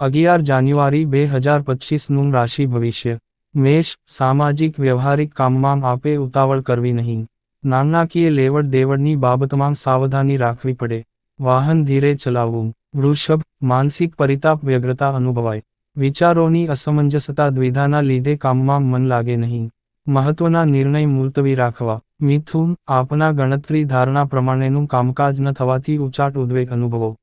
11 જાન્યુઆરી 2025નું રાશિ ભવિષ્ય. મેષ, સામાજિક વ્યવહારિક કામમાં આપે ઉતાવળ કરવી નહીં. નાણાકીય લેવડ દેવડની બાબતમાં સાવધાની રાખવી પડે. વાહન ધીરે ચલાવવું. વૃષભ, માનસિક પરિતાપ વ્યગ્રતા અનુભવાય. વિચારોની અસમંજસતા દ્વિધાના લીધે કામમાં મન લાગે નહીં. મહત્વના નિર્ણય મુલતવી રાખવા. મિથુન, આપના ગણતરી ધારણા પ્રમાણેનું કામકાજ ન થવાથી ઉચાટ ઉદ્વેગ અનુભવો.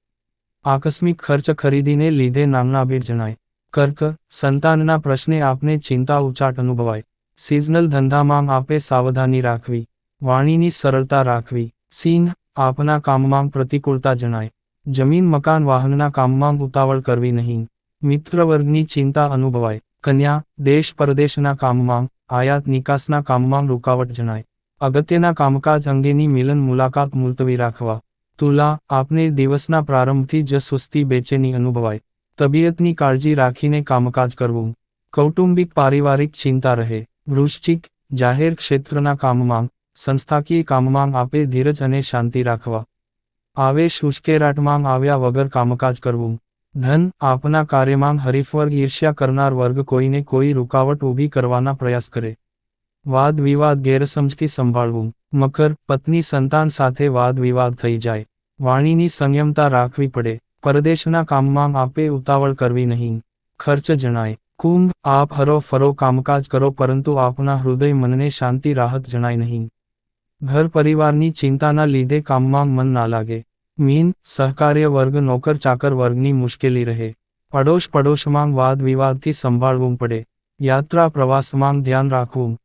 આકસ્મિક ખર્ચ ખરીદીને લીધે નાણાભેટ જણાય. કર્ક, સંતાનના પ્રશ્ને આપને ચિંતા ઉચાટ અનુભવાય. સિઝનલ ધંધામાં આપે સાવધાની રાખવી. વાણીની સરળતા રાખવી. સિંહ, આપના કામમાં પ્રતિકૂળતા જણાય. જમીન મકાન વાહનના કામમાં ઉતાવળ કરવી નહીં. મિત્રવર્ગની ચિંતા અનુભવાય. કન્યા, દેશ પરદેશના કામમાં, આયાત નિકાસના કામમાં રૂકાવટ જણાય. અગત્યના કામકાજ અંગેની મિલન મુલાકાત મુલતવી રાખવા. તુલા, આપને દિવસના પ્રારંભથી જ સુસ્તી બેચેની અનુભવાય. તબિયતની કાળજી રાખીને કામકાજ કરવું. કૌટુંબિક પારિવારિક ચિંતા રહે. વૃશ્ચિક, જાહેર ક્ષેત્રના કામમાં, સંસ્થાકીય કામમાં આપે ધીરજ અને શાંતિ રાખવા. આવેશ ઉશ્કેરાટમાં આવ્યા વગર કામકાજ કરવું. ધન, આપના કાર્યમાં હરીફવર્ગ ઈર્ષ્યા કરનાર વર્ગ કોઈને કોઈ રૂકાવટ ઊભી કરવાના પ્રયાસ કરે. વાદ વિવાદ ગેરસમજથી સંભાળવું. મકર, પત્ની સંતાન સાથે વાદ વિવાદ થઈ જાય. વાણીની સંયમતા રાખવી પડે. પરદેશના કામમાં આપે ઉતાવળ કરવી નહીં. ખર્ચ જણાય. કુંભ, આપ હરો ફરો કામકાજ કરો પરંતુ આપના હૃદય મનને શાંતિ રાહત જણાય નહીં. ઘર પરિવારની ચિંતાના લીધે કામમાં મન ના લાગે. મીન, સહકાર્ય વર્ગ નોકર ચાકર વર્ગની મુશ્કેલી રહે. પડોશમાં વાદ વિવાદથી સંભાળવું પડે. યાત્રા પ્રવાસમાં ધ્યાન રાખવું.